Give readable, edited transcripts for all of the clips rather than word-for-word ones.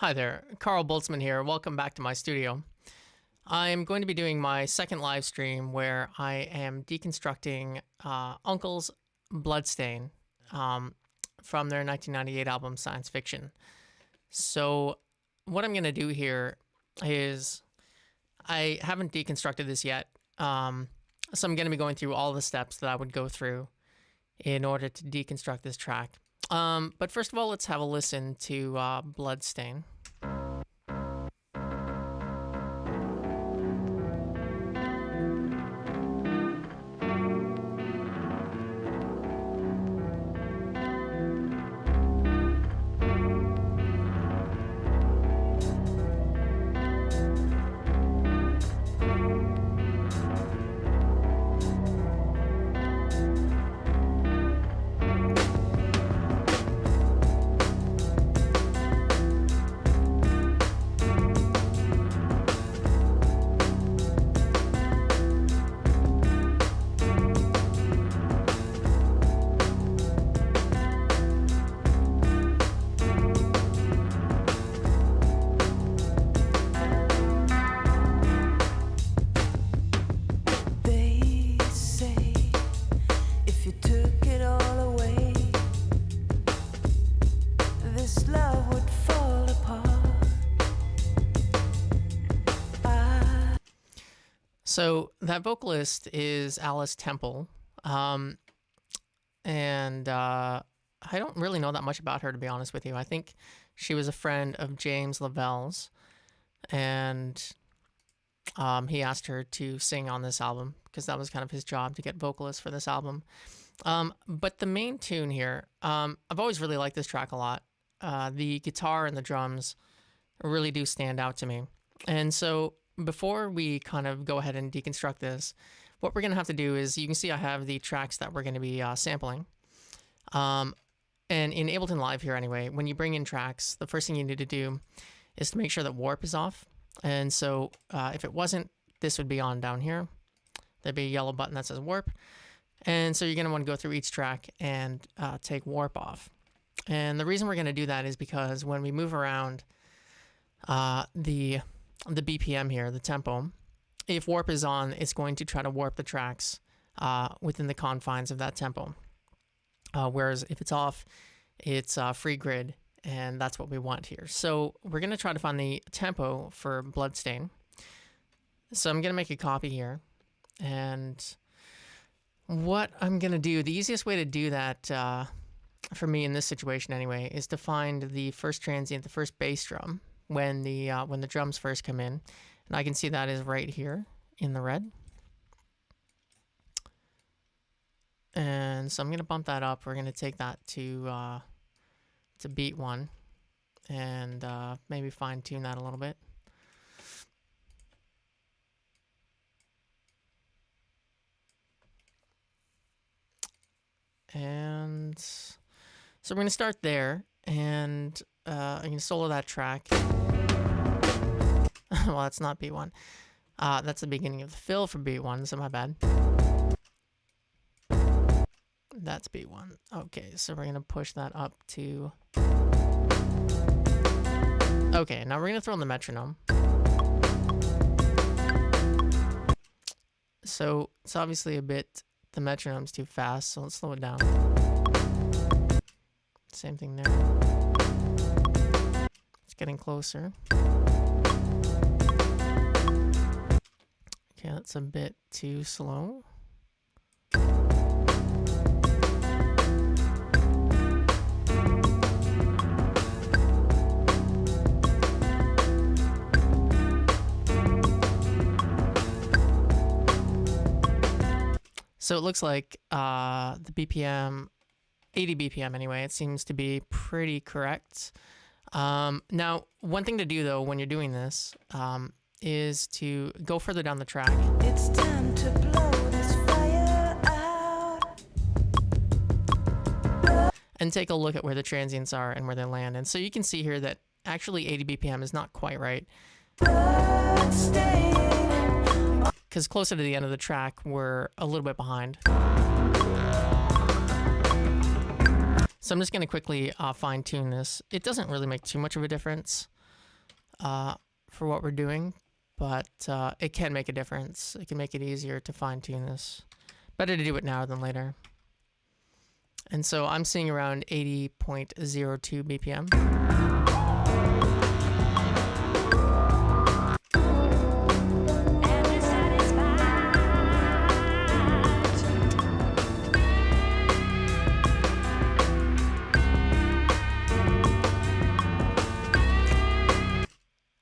Hi there, Carl Boltzmann here. Welcome back to my studio. I'm going to be doing my second live stream where I am deconstructing UNKLE's Bloodstain from their 1998 album Science Fiction. So what I'm going to do here is I haven't deconstructed this yet, so I'm going to be going through all the steps that I would go through in order to deconstruct this track. But first of all, let's have a listen to Bloodstain. So that vocalist is Alice Temple, and I don't really know that much about her, to be honest with you. I think she was a friend of James Lavelle's, and he asked her to sing on this album because that was kind of his job, to get vocalists for this album. But the main tune here, I've always really liked this track a lot. The guitar and the drums really do stand out to me. And so before we kind of go ahead and deconstruct this, what we're going to have to do is, you can see I have the tracks that we're going to be sampling. And in Ableton Live here anyway, when you bring in tracks, the first thing you need to do is to make sure that warp is off. And so if it wasn't, this would be on down here. There'd be a yellow button that says warp. And so you're going to want to go through each track and take warp off. And the reason we're going to do that is because when we move around the BPM here, the tempo, if warp is on, it's going to try to warp the tracks within the confines of that tempo. Whereas if it's off, it's free grid, and that's what we want here. So we're going to try to find the tempo for Bloodstain. So I'm going to make a copy here, and what I'm going to do, the easiest way to do that for me in this situation anyway, is to find the first transient, the first bass drum, when the drums first come in, and I can see that is right here in the red. And so I'm going to bump that up. We're going to take that to beat 1, and maybe fine tune that a little bit. And so we're going to start there, and I'm going to solo that track. Well, that's not beat 1. That's the beginning of the fill for beat 1, so my bad. That's beat 1. Okay, so we're going to push that up to... Okay, now we're going to throw in the metronome. So it's obviously a bit... The metronome's too fast, so let's slow it down. Same thing there. It's getting closer. Okay, that's a bit too slow. So it looks like the BPM, 80 BPM anyway, it seems to be pretty correct. Now, one thing to do though when you're doing this is to go further down the track. It's time to blow this fire out. And take a look at where the transients are and where they land. And so you can see here that actually 80 BPM is not quite right. Because closer to the end of the track, we're a little bit behind. So I'm just going to quickly fine tune this. It doesn't really make too much of a difference. for what we're doing, but it can make a difference. It can make it easier to fine tune this. Better to do it now than later. And so I'm seeing around 80.02 BPM.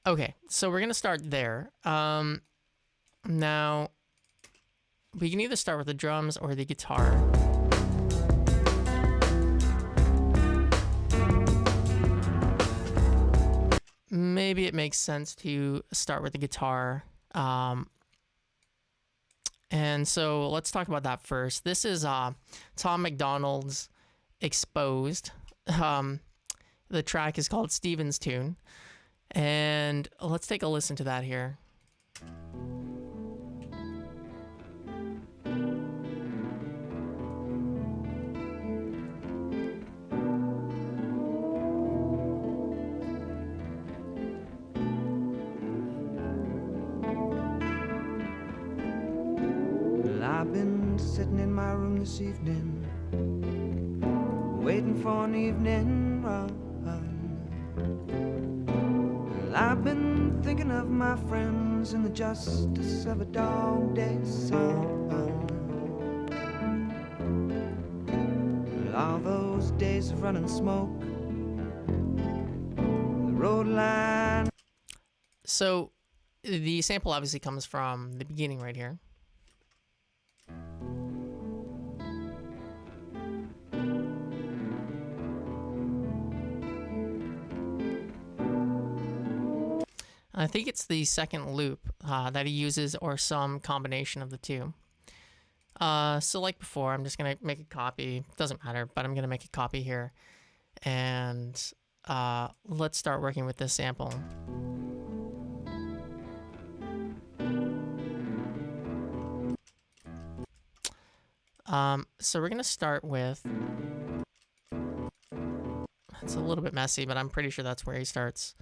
Okay, so we're gonna start there. Now, we can either start with the drums or the guitar. Maybe it makes sense to start with the guitar. And so let's talk about that first. This is Tom MacDonald's Exposed. The track is called Steven's Tune. And let's take a listen to that here. Well, I've been sitting in my room this evening, waiting for an evening run. I've been thinking of my friends and the justice of a dog day sun. Well, all those days of running smoke, the road line. So the sample obviously comes from the beginning right here. I think it's the second loop that he uses, or some combination of the two. So like before, I'm just going to make a copy. Doesn't matter, but I'm going to make a copy here. And let's start working with this sample. So we're going to start with... It's a little bit messy, but I'm pretty sure that's where he starts.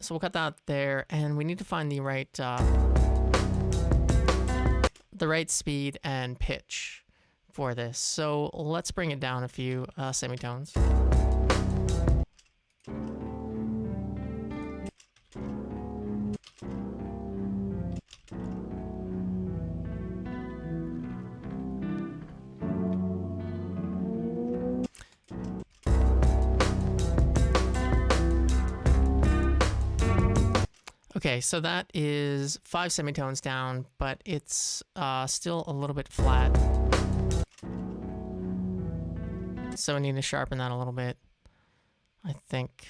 So we'll cut that there, and we need to find the right speed and pitch for this. So let's bring it down a few semitones. Okay, so that is 5 semitones down, but it's still a little bit flat. So we need to sharpen that a little bit, I think.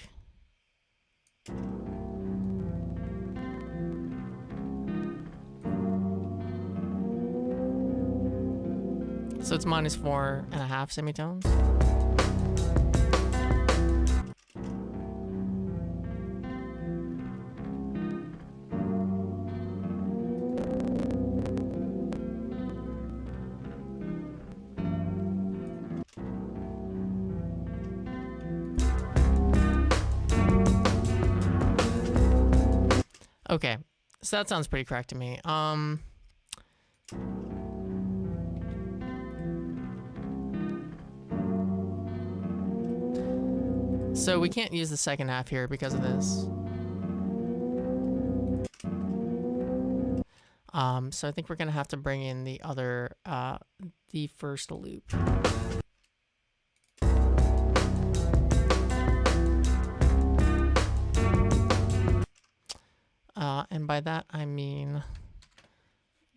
So it's -4.5 semitones. Okay, so that sounds pretty correct to me. So we can't use the second half here because of this. So I think we're gonna have to bring in the other, the first loop. And by that, I mean, I'm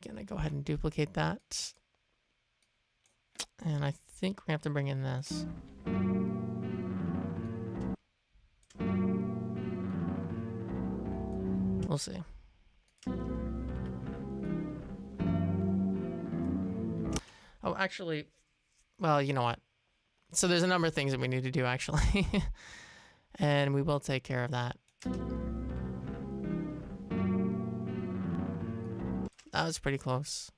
gonna go ahead and duplicate that. And I think we have to bring in this. We'll see. Oh, actually, well, you know what? So there's a number of things that we need to do, actually. And we will take care of that. That was pretty close.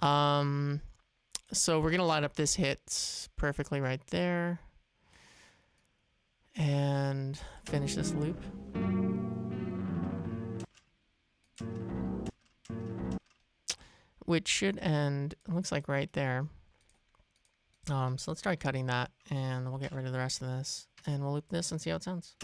So we're gonna line up this hit perfectly right there. and finish this loop. Which should end, it looks like right there. So let's try cutting that, and we'll get rid of the rest of this, and we'll loop this and see how it sounds.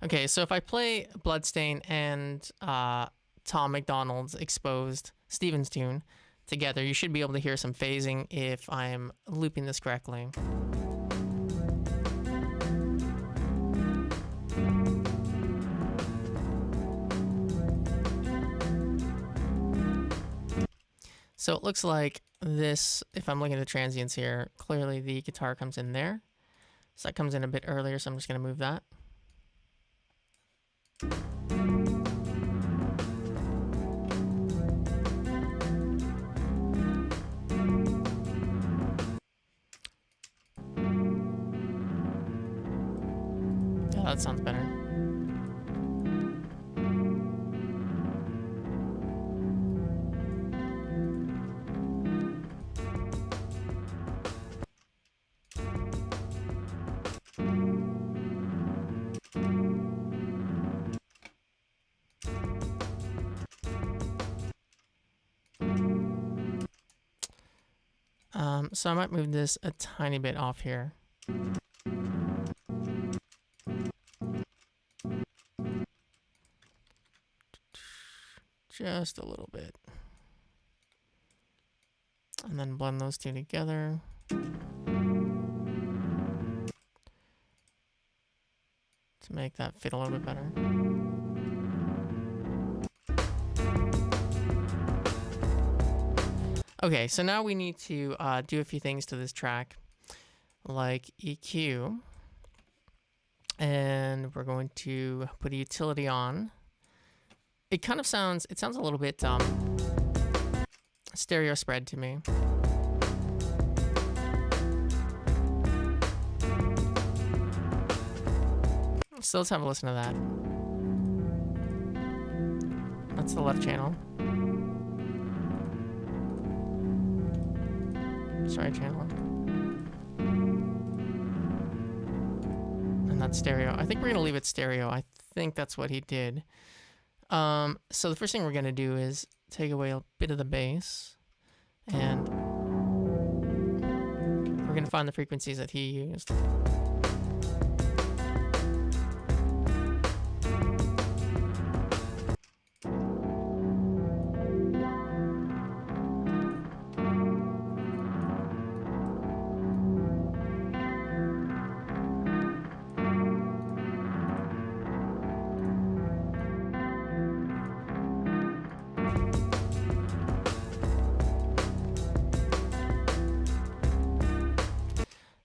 Okay, so if I play Bloodstain and Tom McDonald's Exposed Stevens tune together, you should be able to hear some phasing if I'm looping this correctly. So it looks like this, if I'm looking at the transients here, clearly the guitar comes in there. So that comes in a bit earlier, so I'm just going to move that. Yeah, that sounds better. So I might move this a tiny bit off here. Just a little bit. And then blend those two together. To make that fit a little bit better. Okay, so now we need to do a few things to this track, like EQ, and we're going to put a utility on. It kind of sounds, it sounds a little bit stereo spread to me. So let's have a listen to that. That's the left channel. Sorry, channel. And that's stereo. I think we're gonna leave it stereo. I think that's what he did. So the first thing we're gonna do is take away a bit of the bass, and we're gonna find the frequencies that he used.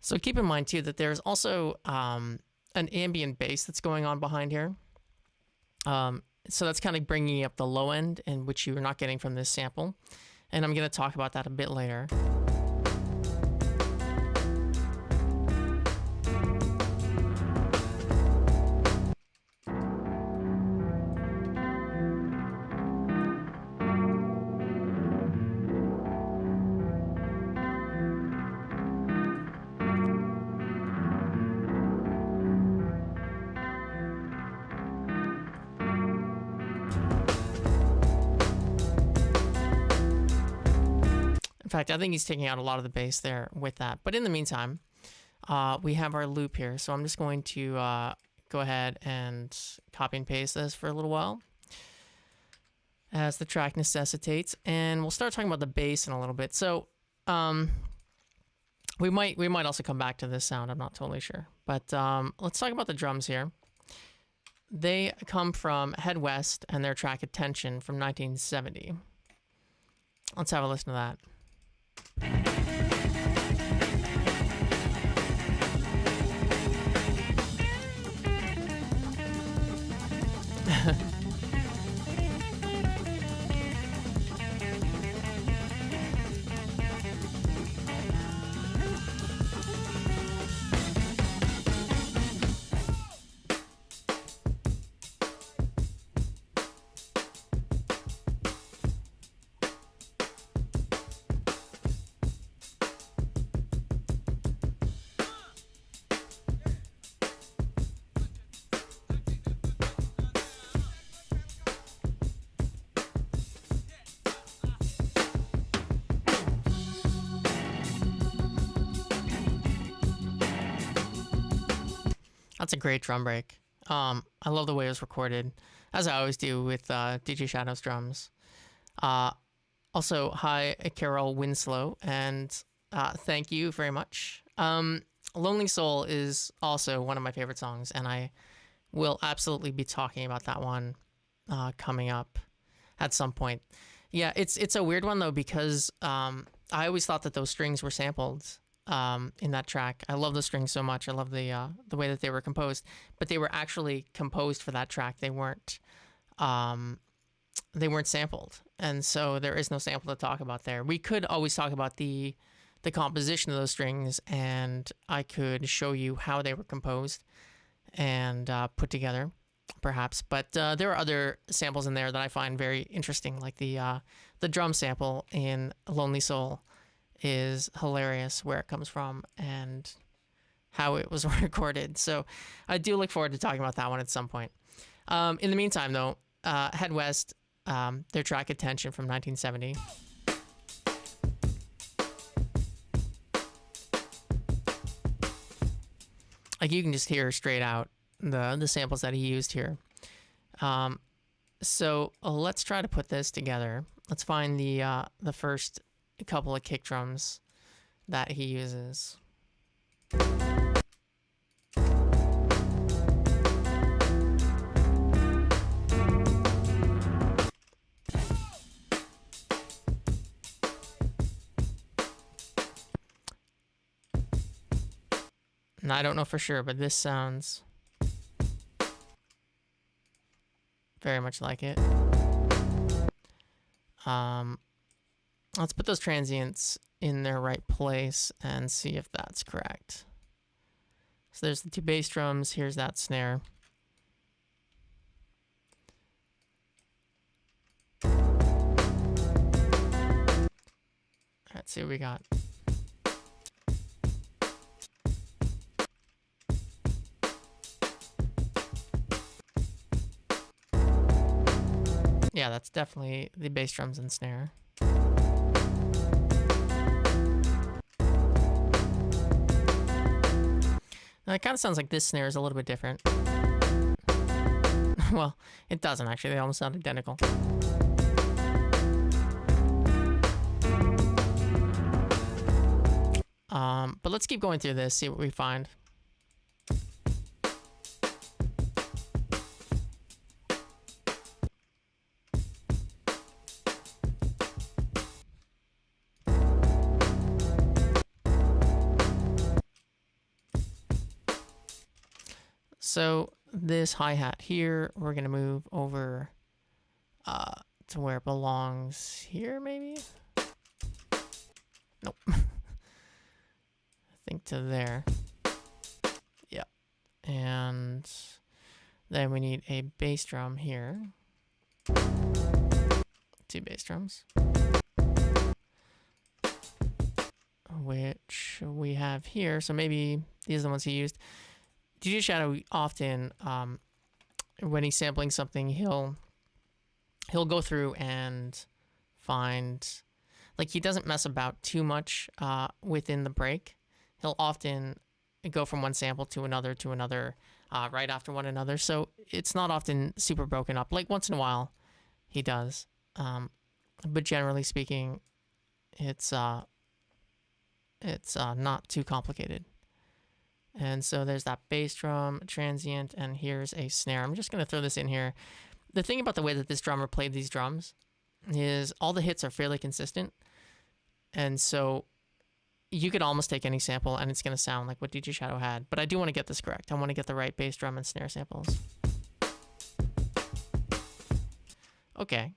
So keep in mind too that there's also an ambient bass that's going on behind here. So that's kind of bringing up the low end, and which you're not getting from this sample. And I'm going to talk about that a bit later. In fact, I think he's taking out a lot of the bass there with that. But in the meantime, we have our loop here. So I'm just going to go ahead and copy and paste this for a little while. as the track necessitates, and we'll start talking about the bass in a little bit. So we might also come back to this sound. I'm not totally sure, but let's talk about the drums here. They come from Head West and their track Attention from 1970. Let's have a listen to that. That's a great drum break. I love the way it was recorded, as I always do with DJ Shadow's drums. Also, hi, Carol Winslow, and thank you very much. Lonely Soul is also one of my favorite songs, and I will absolutely be talking about that one coming up at some point. Yeah, it's a weird one, though, because I always thought that those strings were sampled in that track. I love the strings so much. I love the way that they were composed, but they were actually composed for that track. They weren't sampled, and so there is no sample to talk about there. We could always talk about the composition of those strings, and I could show you how they were composed and put together, perhaps. But there are other samples in there that I find very interesting, like the drum sample in Lonely Soul is hilarious, where it comes from and how it was recorded. So I do look forward to talking about that one at some point. In the meantime, though, Head West, their track Attention from 1970. Like, you can just hear straight out the samples that he used here. So let's try to put this together. Let's find the first couple of kick drums that he uses. And I don't know for sure, but this sounds very much like it. Let's put those transients in their right place and see if that's correct. So there's the two bass drums. Here's that snare. Let's see what we got. Yeah, that's definitely the bass drums and snare. Now, it kind of sounds like this snare is a little bit different. Well, it doesn't actually. They almost sound identical. But let's keep going through this, see what we find. So this hi-hat here, we're going to move over to where it belongs here, maybe? Nope. I think to there. Yeah. And then we need a bass drum here. Two bass drums. Which we have here. So maybe these are the ones he used. DJ Shadow often, when he's sampling something, he'll go through and find, like, he doesn't mess about too much within the break. He'll often go from one sample to another right after one another. So it's not often super broken up. Like, once in a while he does. But generally speaking, it's not too complicated. And so there's that bass drum, transient, and here's a snare. I'm just going to throw this in here. The thing about the way that this drummer played these drums is all the hits are fairly consistent. And so you could almost take any sample and it's going to sound like what DJ Shadow had. But I do want to get this correct. I want to get the right bass drum and snare samples. Okay.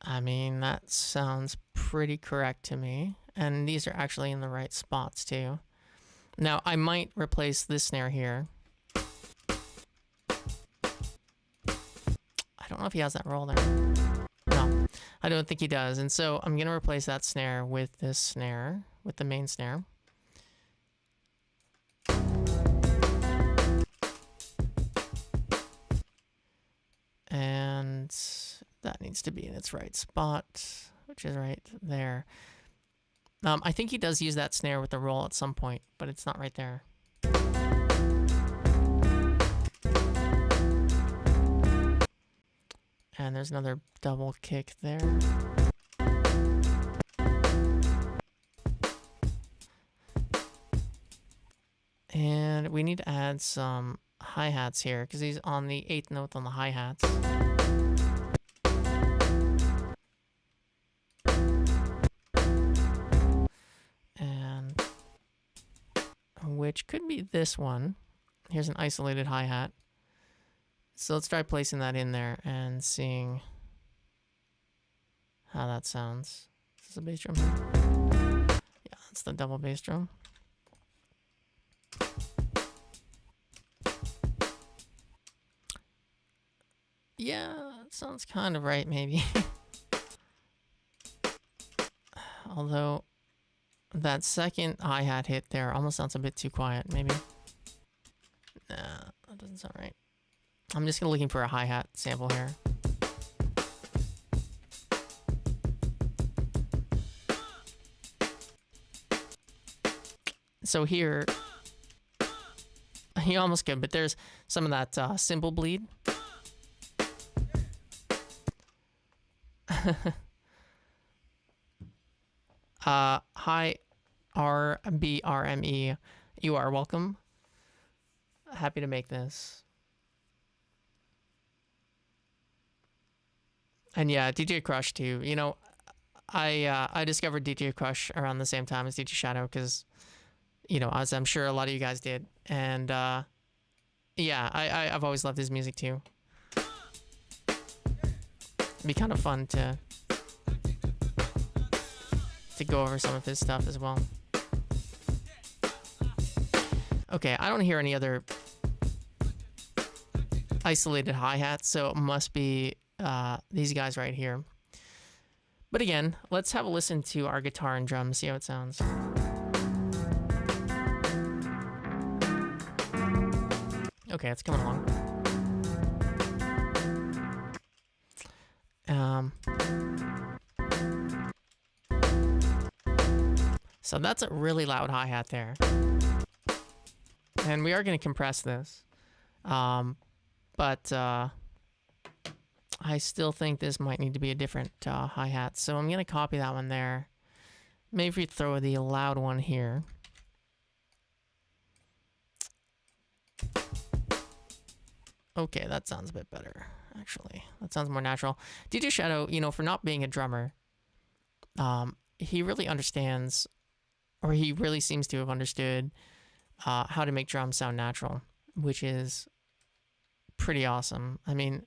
I mean, that sounds pretty correct to me. And these are actually in the right spots too. Now, I might replace this snare here. I don't know if he has that roll there. No, I don't think he does. And so I'm going to replace that snare with this snare, with the main snare. And that needs to be in its right spot, which is right there. I think he does use that snare with the roll at some point, but it's not right there. And there's another double kick there. And we need to add some hi-hats here because he's on the 8th note on the hi-hats. And which could be this one. Here's an isolated hi-hat. So let's try placing that in there and seeing how that sounds. Is this a bass drum here? Yeah, that's the double bass drum. Yeah, it sounds kind of right, maybe. Although that second hi-hat hit there almost sounds a bit too quiet, maybe. Nah, that doesn't sound right. I'm just looking for a hi-hat sample here. So here, he almost good, but there's some of that cymbal bleed. Hi, RBRME. You are welcome. Happy to make this. And yeah, DJ Crush too. You know, I discovered DJ Crush around the same time as DJ Shadow because, you know, as I'm sure a lot of you guys did. And yeah, I've always loved his music too. It'd be kind of fun to go over some of his stuff as well. Okay, I don't hear any other isolated hi-hats, so it must be these guys right here. But again, let's have a listen to our guitar and drums, see how it sounds. Okay, it's coming along. So that's a really loud hi-hat there. And we are going to compress this. But I still think this might need to be a different hi-hat. So I'm going to copy that one there. Maybe throw the loud one here. Okay, that sounds a bit better, actually. That sounds more natural. DJ Shadow, you know, for not being a drummer, he really understands, or he really seems to have understood how to make drums sound natural, which is pretty awesome. I mean,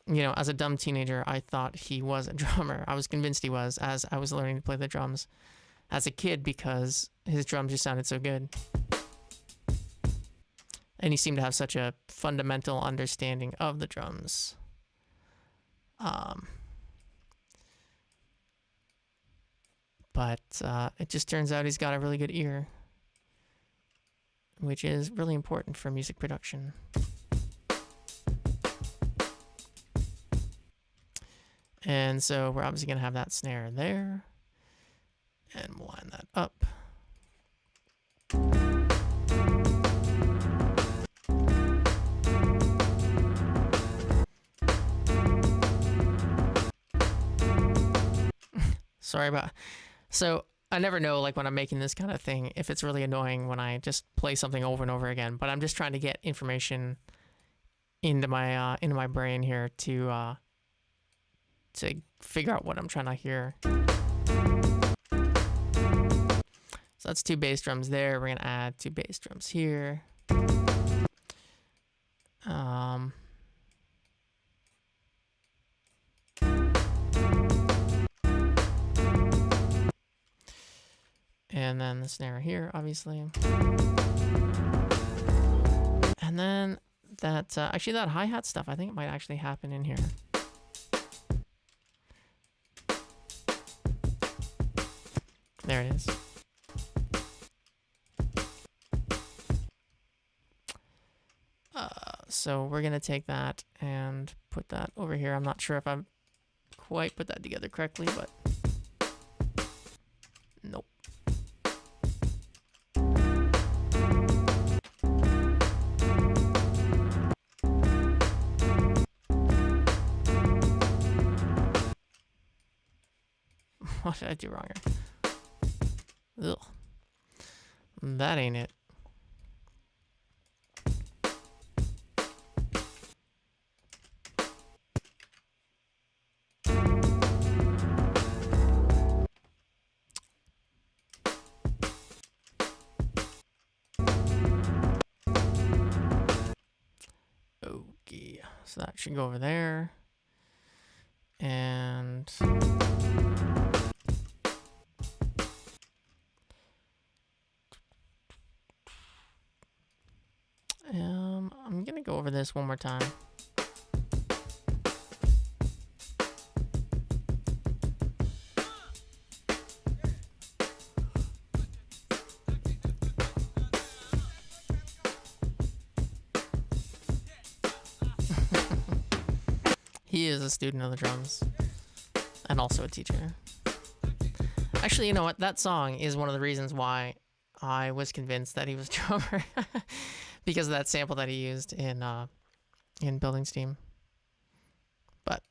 you know, as a dumb teenager, I thought he was a drummer. I was convinced he was as I was learning to play the drums as a kid because his drums just sounded so good. And he seemed to have such a fundamental understanding of the drums. But it just turns out he's got a really good ear, which is really important for music production. And so we're obviously going to have that snare there. And line that up. Sorry about. So I never know, like when I'm making this kind of thing, if it's really annoying when I just play something over and over again. But I'm just trying to get information into my brain here to figure out what I'm trying to hear. So that's 2 bass drums there. We're gonna add 2 bass drums here. And then the snare here, obviously. And then that, actually that hi-hat stuff, I think it might actually happen in here. There it is. So we're gonna take that and put that over here. I'm not sure if I've quite put that together correctly, but nope. What did I do wrong here? Ugh. That ain't it. Okay, so that should go over there. And I'm gonna go over this one more time. He is a student of the drums and also a teacher. Actually, you know what? That song is one of the reasons why I was convinced that he was a drummer because of that sample that he used in Building Steam. But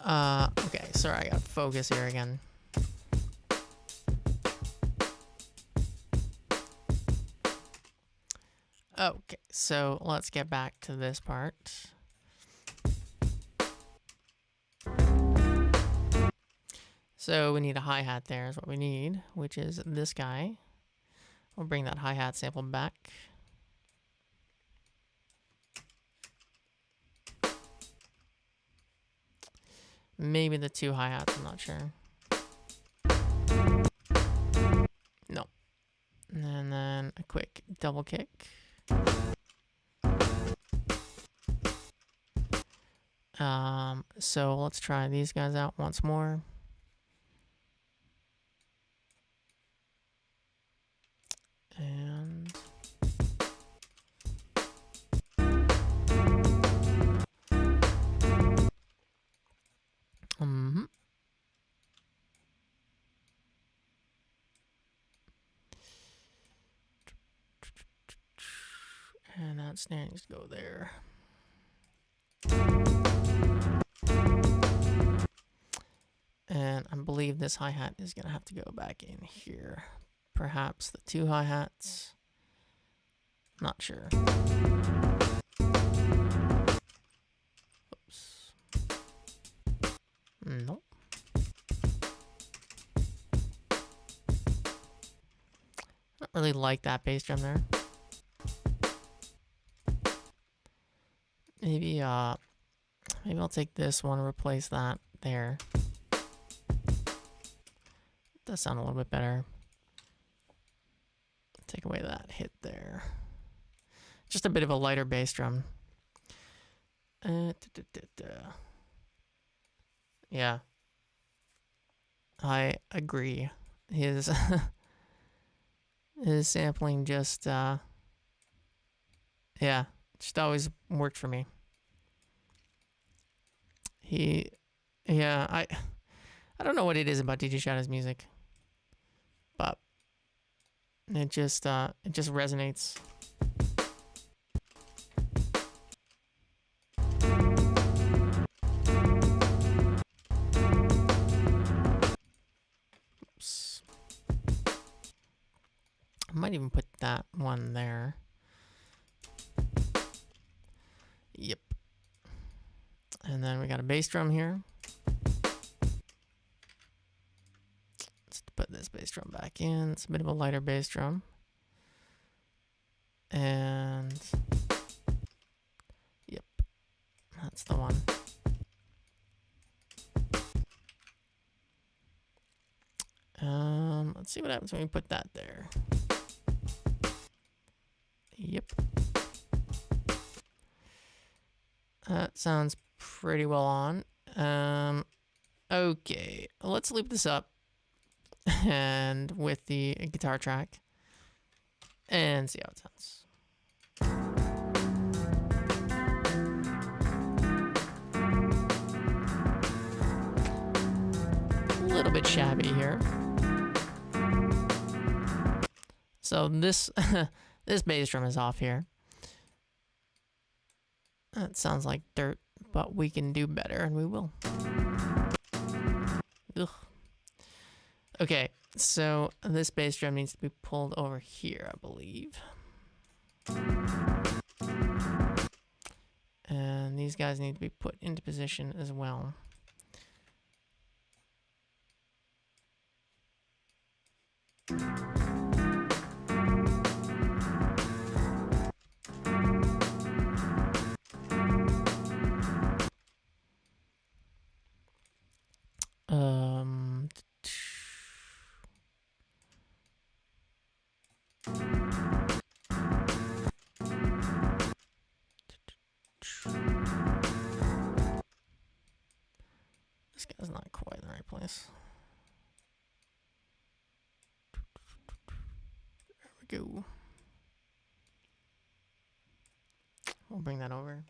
okay, sorry, I got focus here again. Okay, so let's get back to this part. So we need a hi-hat there is what we need, which is this guy. We'll bring that hi-hat sample back. Maybe the 2 hi-hats, I'm not sure. No. And then a quick double kick. So let's try these guys out once more. And and that snare needs to go there. And I believe this hi-hat is going to have to go back in here. Perhaps the 2 hi-hats. Not sure. Oops. Nope. I don't really like that bass drum there. Maybe I'll take this one and replace that there. Does sound a little bit better. Take away that hit there. Just a bit of a lighter bass drum. Yeah. I agree. His his sampling just yeah, just always worked for me. Yeah, I don't know what it is about DJ Shadow's music, but it just resonates. Oops. I might even put that one there. Yep. And then we got a bass drum here. Let's put this bass drum back in. It's a bit of a lighter bass drum. And yep, that's the one. Let's see what happens when we put that there. Yep. That sounds pretty well on. Okay, let's loop this up and with the guitar track and see how it sounds. A little bit shabby here. So this this bass drum is off here. That sounds like dirt, but we can do better, and we will. Ugh. Okay, so this bass drum needs to be pulled over here, I believe. And these guys need to be put into position as well. This guy's not quite in the right place. There we go. We'll bring that over.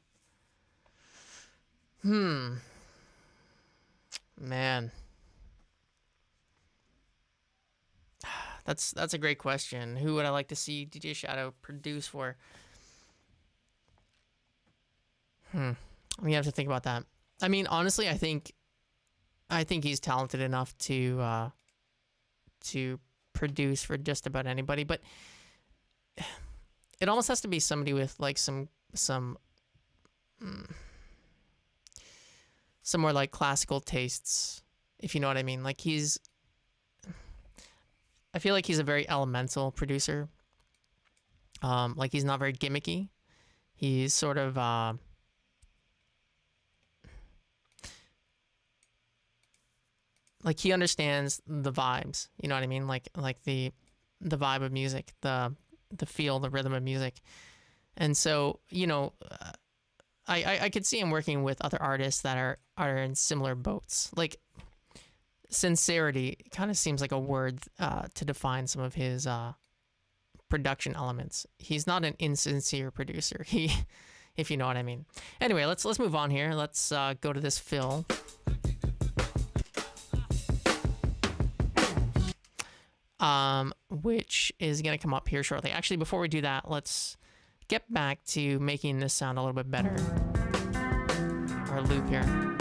Man. That's a great question. Who would I like to see DJ Shadow produce for? We have to think about that. I mean, honestly, I think he's talented enough to produce for just about anybody, but it almost has to be somebody with like some more like classical tastes, if you know what I mean. Like I feel like he's a very elemental producer. Like he's not very gimmicky. He's sort of like he understands the vibes, you know what I mean? Like the vibe of music, the feel, the rhythm of music. And so, you know, I could see him working with other artists that are in similar boats. Like sincerity kind of seems like a word to define some of his production elements. He's not an insincere producer. If you know what I mean. Anyway, let's move on here. Let's go to this fill. Which is going to come up here shortly. Actually, before we do that, let's get back to making this sound a little bit better. Our loop here.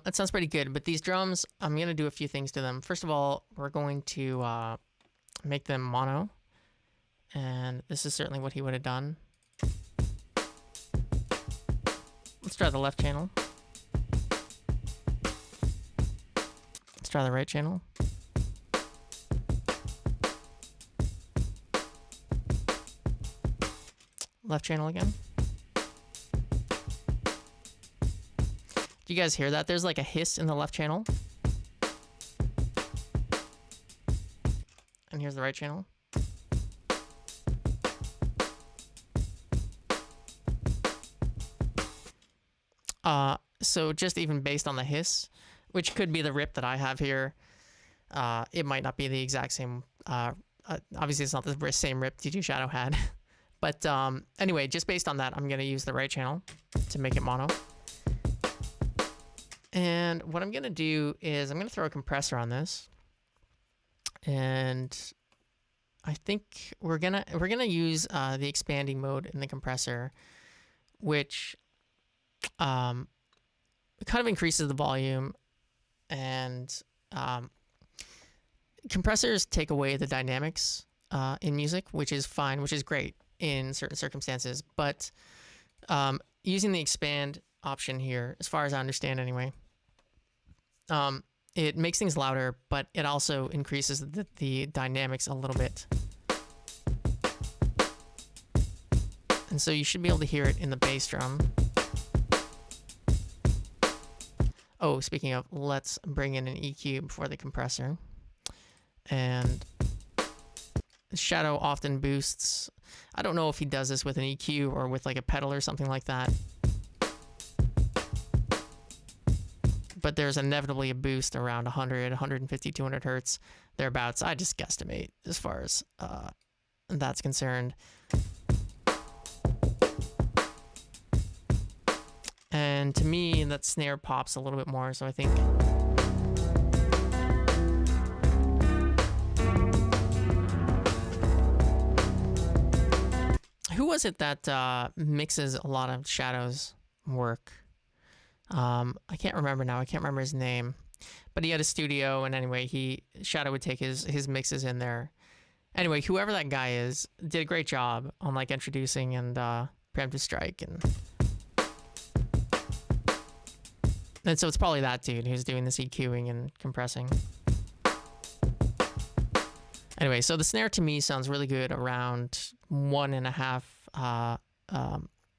That sounds pretty good, but these drums, I'm going to do a few things to them. First of all, we're going to make them mono, and this is certainly what he would have done. Let's try the left channel. Let's try the right channel. Left channel again. Do you guys hear that? There's like a hiss in the left channel. And here's the right channel. So just even based on the hiss, which could be the rip that I have here, it might not be the exact same. Obviously, it's not the same rip DJ Shadow had. But anyway, just based on that, I'm going to use the right channel to make it mono. And what I'm going to do is I'm going to throw a compressor on this. And I think we're gonna use the expanding mode in the compressor, which kind of increases the volume, and compressors take away the dynamics in music, which is fine, which is great in certain circumstances. But using the expand option here, as far as I understand anyway, it makes things louder, but it also increases the dynamics a little bit. And so you should be able to hear it in the bass drum. Oh, speaking of, let's bring in an EQ before the compressor. And Shadow often boosts. I don't know if he does this with an EQ or with like a pedal or something like that. But there's inevitably a boost around 100, 150, 200 hertz, thereabouts. I just guesstimate as far as that's concerned. And to me, that snare pops a little bit more, so I think... Who was it that mixes a lot of Shadow's work? I can't remember now. I can't remember his name. But he had a studio, and anyway, Shadow would take his mixes in there. Anyway, whoever that guy is did a great job on like introducing and Preemptive Strike, and so it's probably that dude who's doing this EQing and compressing. Anyway, so the snare to me sounds really good around 1.5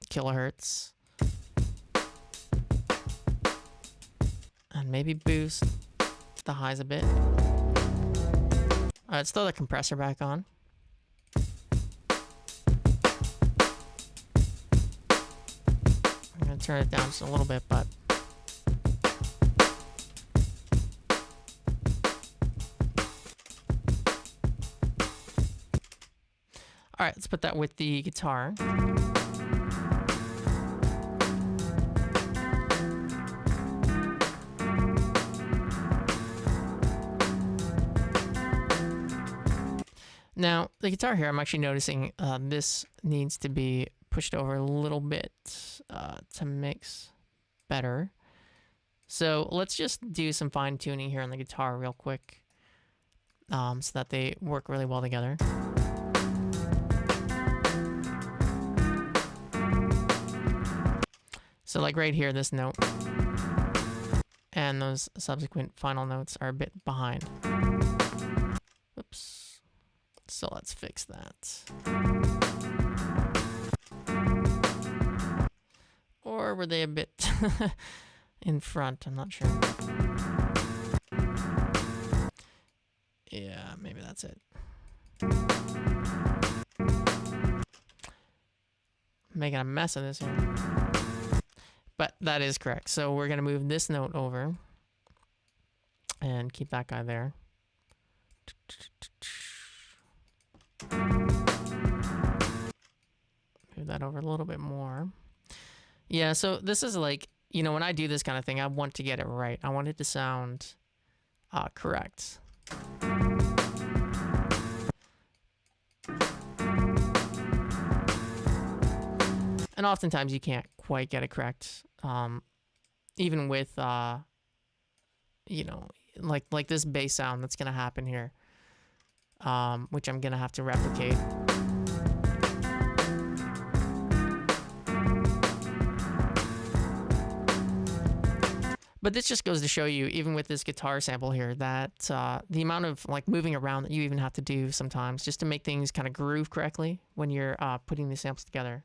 kilohertz. And maybe boost the highs a bit. Alright, let's throw the compressor back on. I'm gonna turn it down just a little bit, but... Alright, let's put that with the guitar. Now, the guitar here, I'm actually noticing this needs to be pushed over a little bit to mix better. So let's just do some fine tuning here on the guitar real quick so that they work really well together. So like right here, this note and those subsequent final notes are a bit behind. Whoops. So let's fix that. Or were they a bit in front? I'm not sure. Yeah, maybe that's it. Making a mess of this here. But that is correct. So we're going to move this note over and keep that guy there. Move that over a little bit more. Yeah, so this is like, you know, when I do this kind of thing, I want to get it right. I want it to sound correct. And oftentimes you can't quite get it correct. Even with, you know, like this bass sound that's going to happen here. Which I'm going to have to replicate. But this just goes to show you, even with this guitar sample here, that the amount of like moving around that you even have to do sometimes just to make things kind of groove correctly when you're putting these samples together.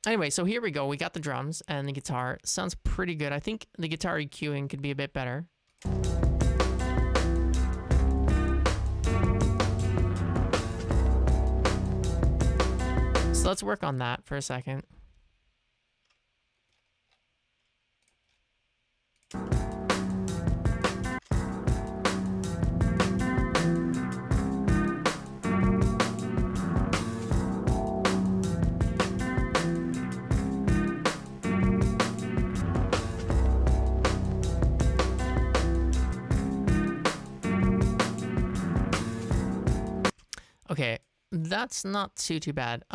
Anyway, so here we go. We got the drums and the guitar. Sounds pretty good. I think the guitar EQing could be a bit better. So let's work on that for a second. Okay, that's not too bad.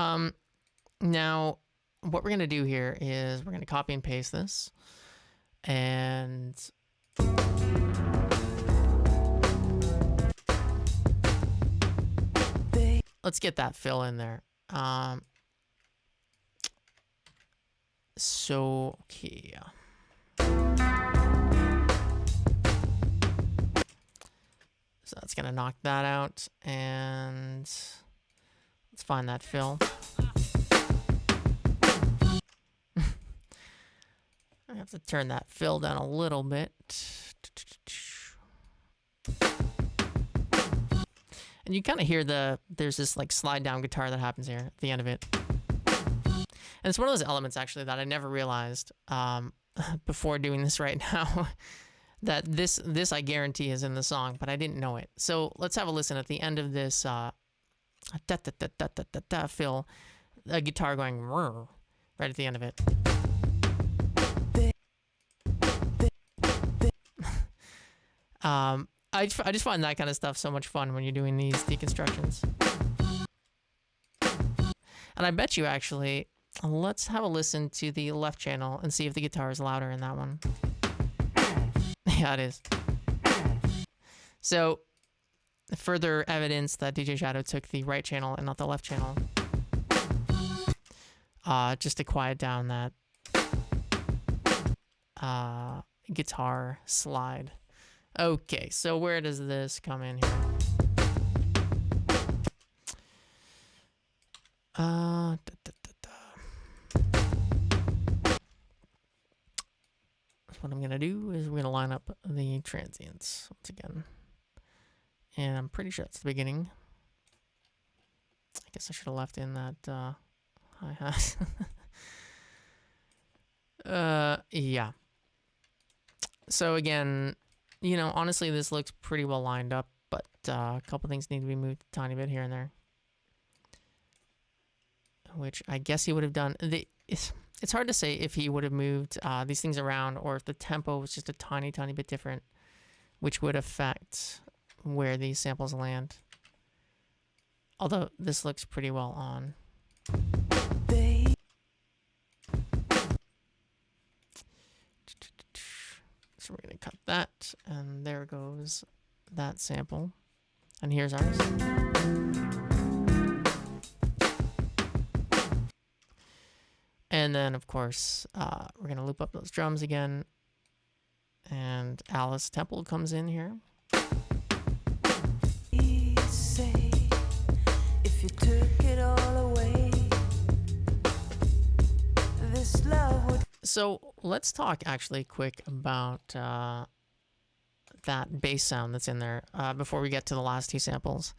Now what we're gonna do here is we're gonna copy and paste this, and let's get that fill in there. So okay. So that's gonna knock that out, and let's find that fill. I have to turn that fill down a little bit. And you kind of hear there's this like slide down guitar that happens here at the end of it. And it's one of those elements actually that I never realized before doing this right now. That this I guarantee is in the song, but I didn't know it. So let's have a listen at the end of this fill, a guitar going right at the end of it. I just find that kind of stuff so much fun when you're doing these deconstructions. And I bet you actually, let's have a listen to the left channel and see if the guitar is louder in that one. Yeah, it is. So, further evidence that DJ Shadow took the right channel and not the left channel. Just to quiet down that guitar slide. Okay, so where does this come in here? What I'm gonna do is we're gonna line up the transients once again, and I'm pretty sure that's the beginning. I guess I should have left in that hi-hat. Yeah. So again, you know, honestly, this looks pretty well lined up, but a couple things need to be moved a tiny bit here and there, which I guess he would have done. It's hard to say if he would have moved these things around or if the tempo was just a tiny bit different, which would affect where these samples land. Although this looks pretty well on. So we're going to cut that, and there goes that sample. And here's ours. And then, of course, we're going to loop up those drums again. And Alice Temple comes in here. Say, if you took it all away, this love would. So let's talk actually quick about that bass sound that's in there before we get to the last two samples.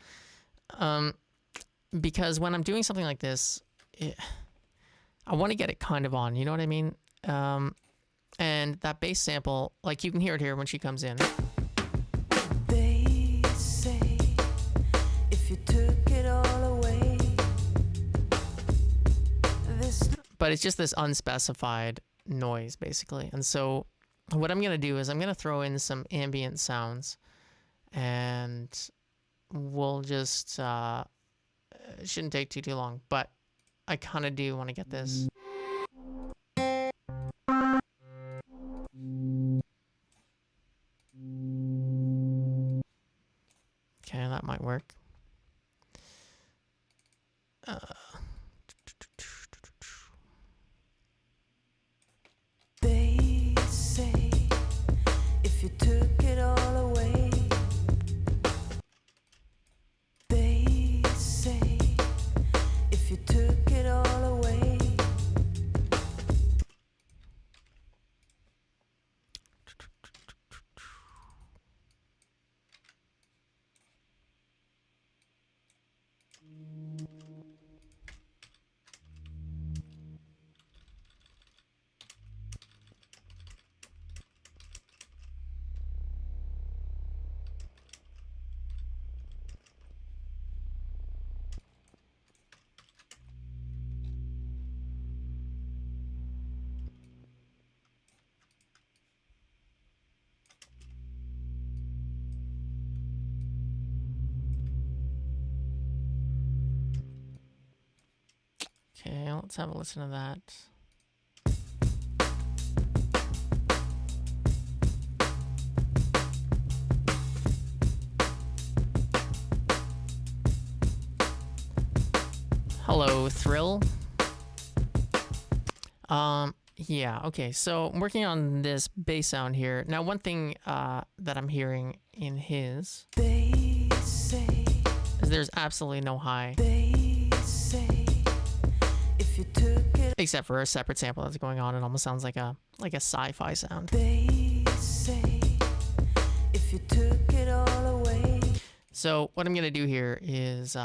Because when I'm doing something like this, I want to get it kind of on, you know what I mean? And that bass sample, like you can hear it here when she comes in. They say, if you took it all away, this. But it's just this unspecified noise, basically. And so what I'm going to do is I'm going to throw in some ambient sounds, and we'll just, it shouldn't take too long, but I kind of do want to get this. Okay, that might work. They say, if you took it all away. They say, if you took it all away. let's have a listen to that. Hello, Thrill. Yeah, okay, so I'm working on this bass sound here. Now, one thing that I'm hearing in his They say, is there's absolutely no high, they say, if you took it, except for a separate sample that's going on. It almost sounds like a sci-fi sound. they say, if you took it all away. So what I'm gonna do here is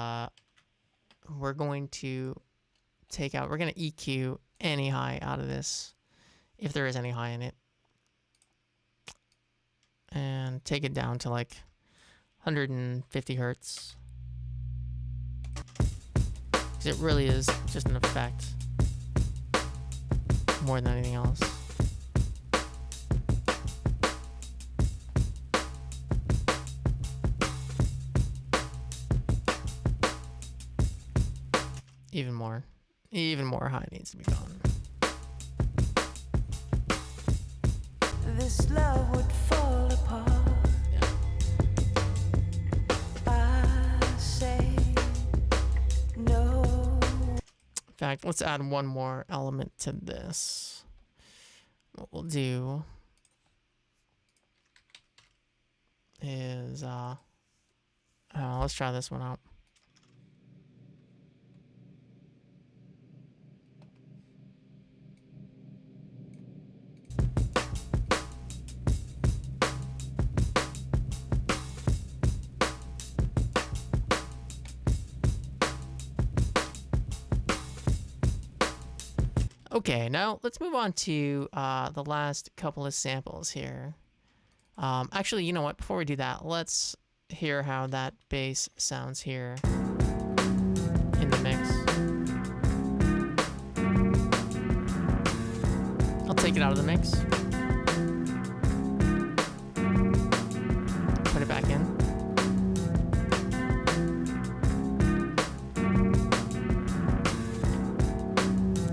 we're going to we're gonna EQ any high out of this, if there is any high in it, and take it down to like 150 hertz. Because it really is just an effect more than anything else. Even more high needs to be gone. This love would fall apart. Yeah. I say no. In fact, let's add one more element to this. What we'll do is let's try this one out. Okay, now let's move on to the last couple of samples here. Actually, you know what? Before we do that, let's hear how that bass sounds here in the mix. I'll take it out of the mix. Put it back in.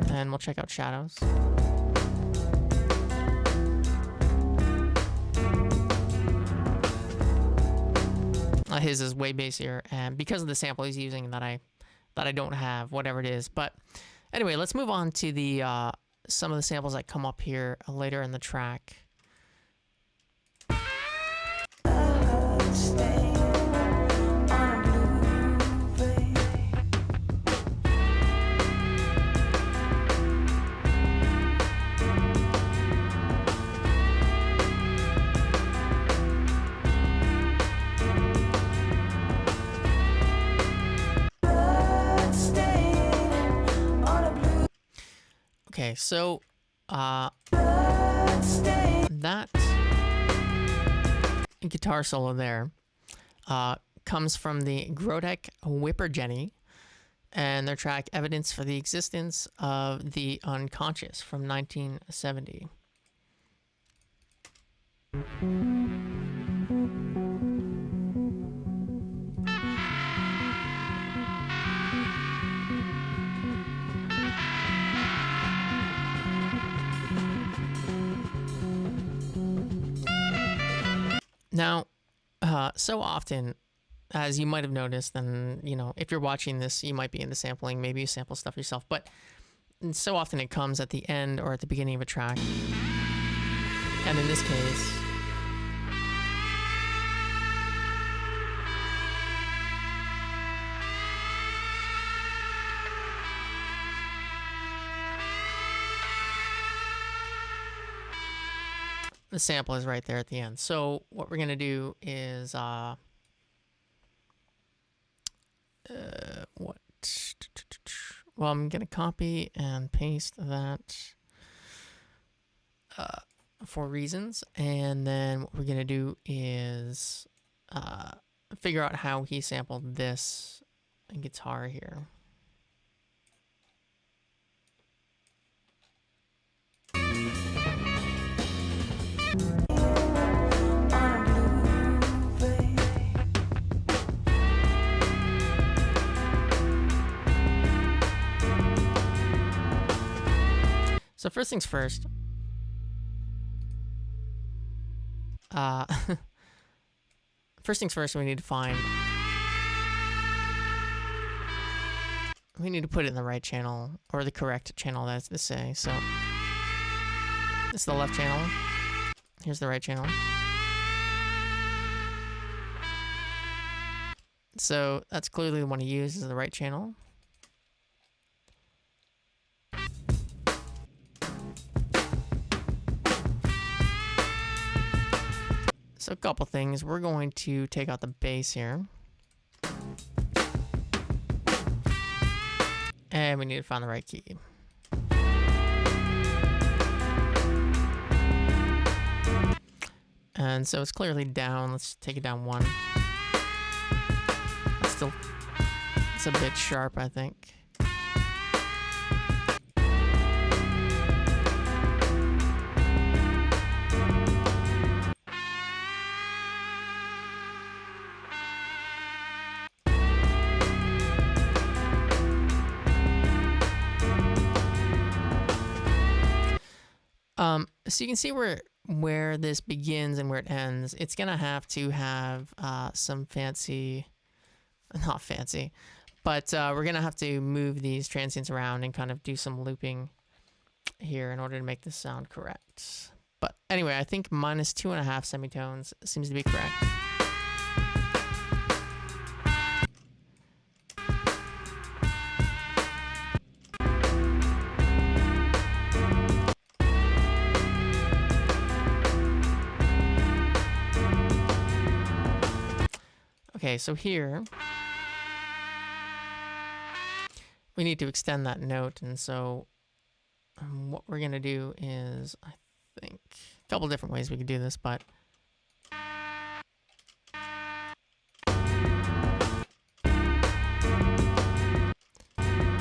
And we'll check out shadows. His is way bassier, and because of the sample he's using that I don't have, whatever it is. But anyway, let's move on to the some of the samples that come up here later in the track. Stay on blue, baby. Bloodstain on a blue. Okay, so Bloodstain. that guitar solo there comes from the Grodek Whipper Jenny and their track Evidence for the Existence of the Unconscious from 1970. Now, so often, as you might have noticed, and you know, if you're watching this, you might be into sampling, maybe you sample stuff yourself, but so often it comes at the end or at the beginning of a track. And in this case, the sample is right there at the end. So what we're going to do is, well, I'm going to copy and paste that for reasons. And then what we're going to do is figure out how he sampled this guitar here. So first things first. First things first, we need to find. We need to put it in the right channel, or the correct channel, that's to say. So this is the left channel. Here's the right channel. So that's clearly the one to use, is the right channel. So a couple things. We're going to take out the bass here. And we need to find the right key. And so it's clearly down. Let's take it down one. It's a bit sharp, I think. So you can see where this begins and where it ends. It's gonna have to have some fancy, not fancy, but we're gonna have to move these transients around and kind of do some looping here in order to make this sound correct. But anyway, I think -2.5 semitones seems to be correct. Okay, so here we need to extend that note, and so what we're gonna do is, I think, a couple different ways we could do this, but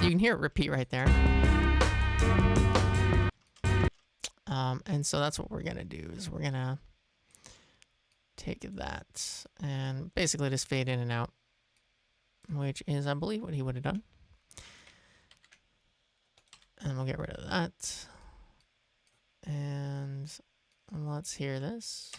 you can hear it repeat right there. And so that's what we're gonna do, is we're gonna take that and basically just fade in and out, which is, I believe, what he would have done. And we'll get rid of that. And let's hear this.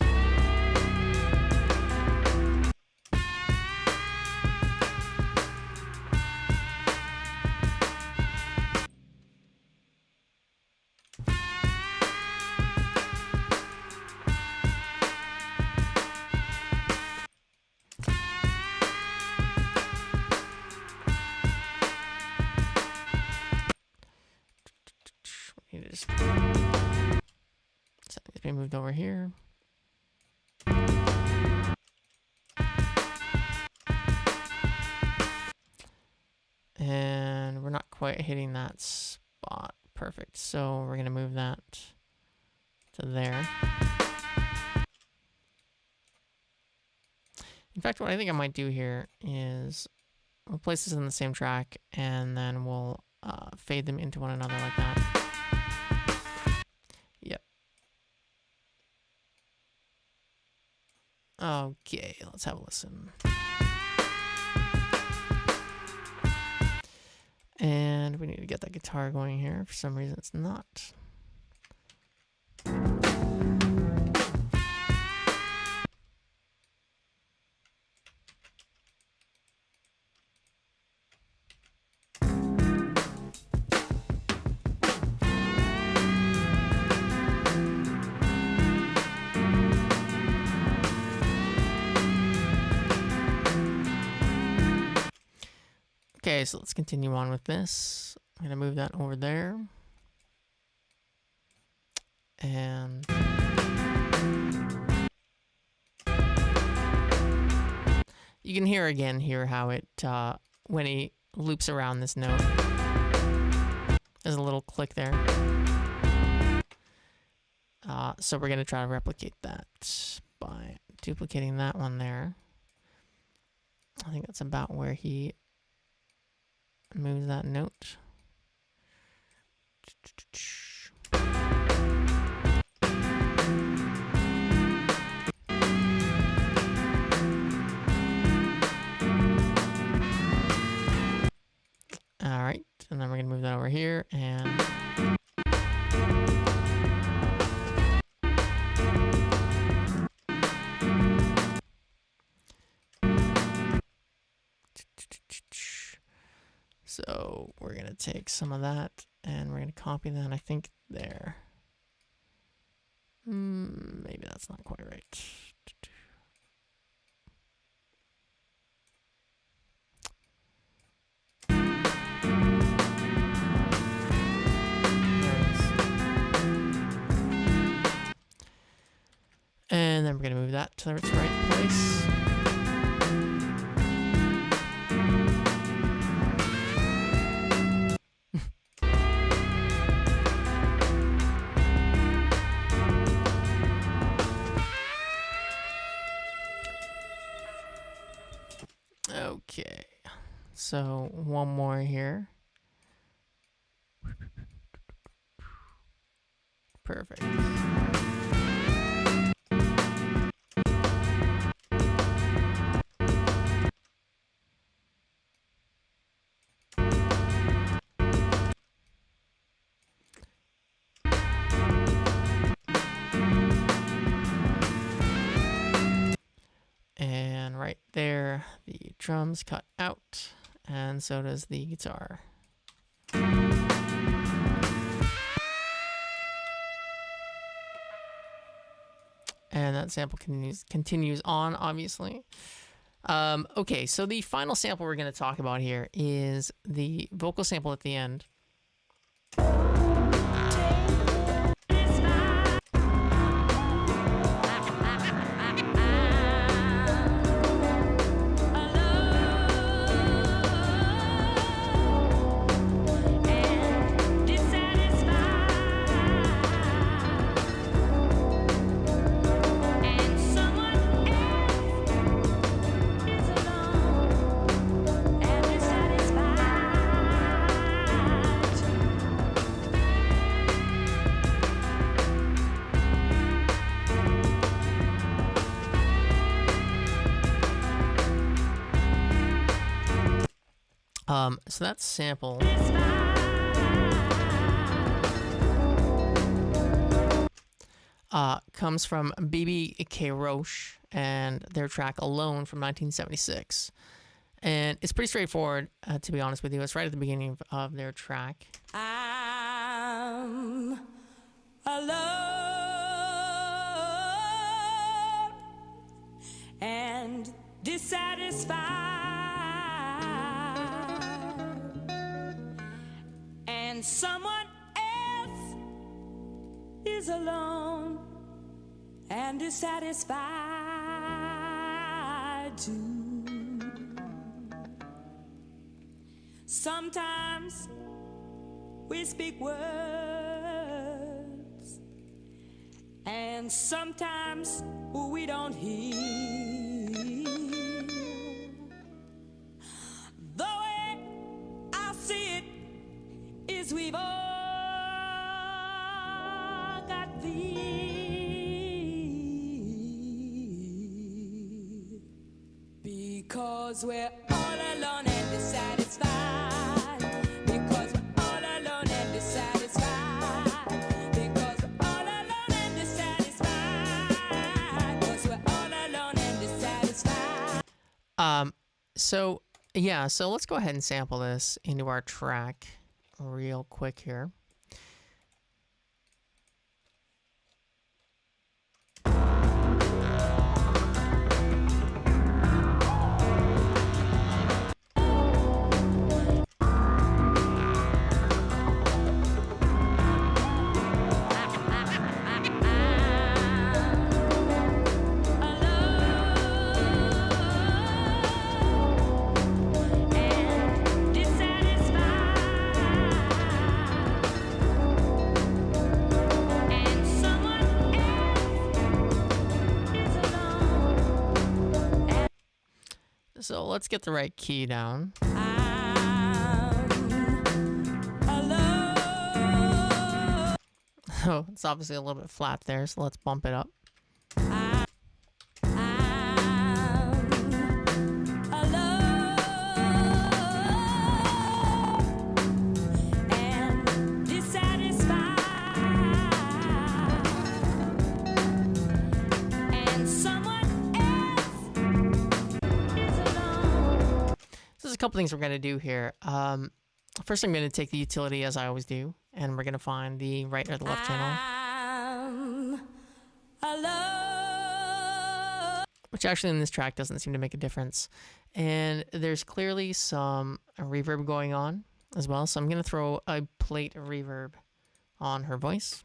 Something's been moved over here. And we're not quite hitting that spot perfect, so we're gonna move that to there. In fact, what I think I might do here is we'll place this in the same track, and then we'll fade them into one another like that. Yep. Okay, let's have a listen. And we need to get that guitar going here. For some reason, it's not. Okay, so let's continue on with this. I'm gonna move that over there. And you can hear again here how it, when he loops around this note, there's a little click there. So we're gonna try to replicate that by duplicating that one there. I think that's about where he moves that note. All right, and then we're gonna move that over here, and take some of that and we're going to copy that, I think, there. Maybe that's not quite right. And then we're going to move that to its right place. Okay, so one more here. Perfect. And right there, the drums cut out, and so does the guitar. And that sample continues on, obviously. Okay, so the final sample we're going to talk about here is the vocal sample at the end. So that sample comes from BB Roche and their track Alone from 1976. And it's pretty straightforward, to be honest with you. It's right at the beginning of their track. I'm alone and dissatisfied, and someone else is alone and dissatisfied too. Sometimes we speak words, and sometimes we don't hear. The way I see it is we've all got these, because we're all alone and dissatisfied. Because we're all alone and dissatisfied. Because we're all alone and dissatisfied. Because we're all alone and dissatisfied. So yeah, so let's go ahead and sample this into our track real quick here. So let's get the right key down. Oh, it's obviously a little bit flat there, so let's bump it up. A couple things we're going to do here. First, I'm going to take the utility as I always do, and we're going to find the right or the left channel. Which actually in this track doesn't seem to make a difference. And there's clearly some reverb going on as well, so I'm going to throw a plate of reverb on her voice.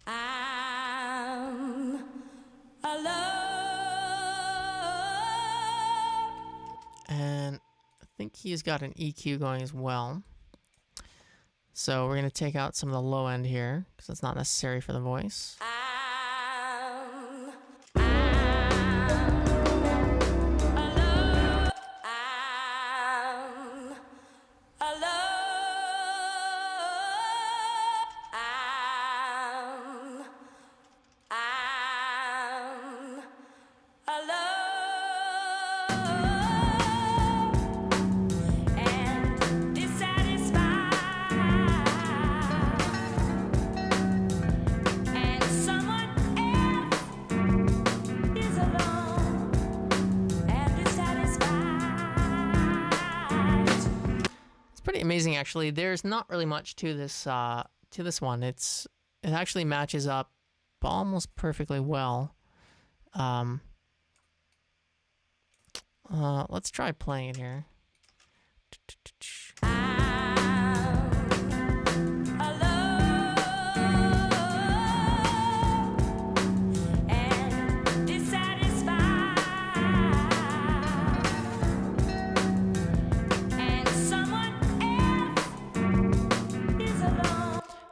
And I think he's got an EQ going as well. So we're going to take out some of the low end here because it's not necessary for the voice. Amazing, actually. There's not really much to this one. It actually matches up almost perfectly well. Let's try playing it here.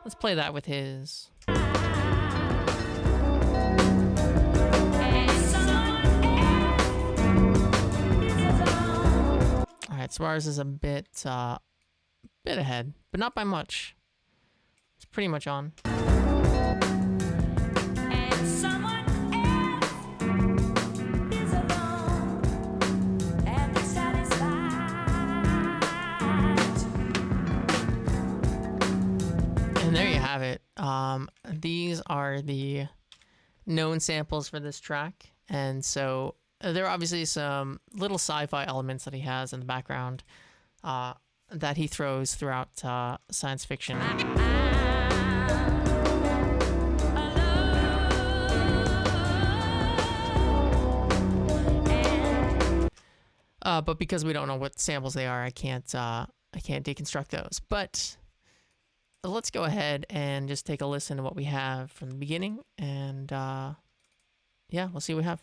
Let's play that with his. Alright, so ours is a bit ahead, but not by much. It's pretty much on. And there you have it. These are the known samples for this track. And so there are obviously some little sci-fi elements that he has in the background that he throws throughout science fiction. But because we don't know what samples they are, I can't deconstruct those. But let's go ahead and just take a listen to what we have from the beginning, and yeah, we'll see what we have.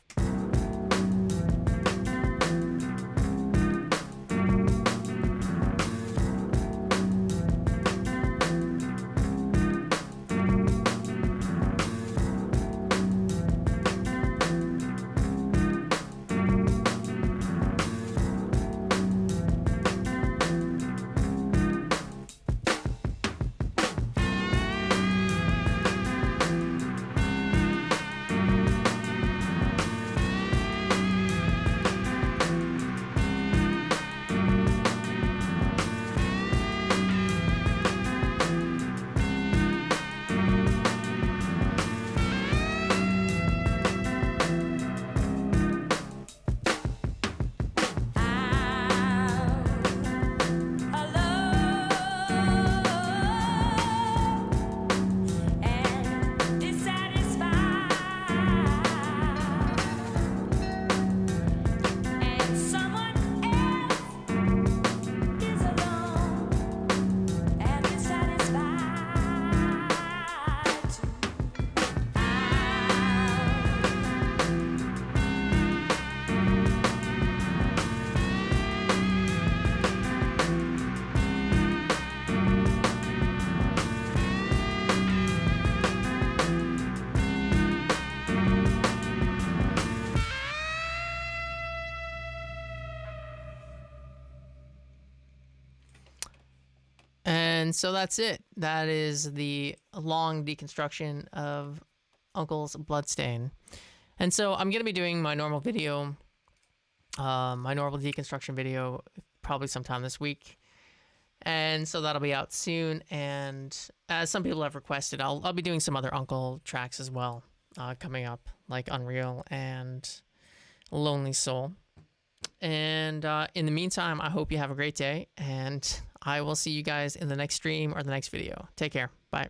And so that's it. That is the long deconstruction of UNKLE's Bloodstain. And so I'm going to be doing my normal video, my normal deconstruction video, probably sometime this week. And so that'll be out soon. And as some people have requested, I'll be doing some other UNKLE tracks as well coming up, like Unreal and Lonely Soul. And in the meantime, I hope you have a great day, and I will see you guys in the next stream or the next video. Take care. Bye.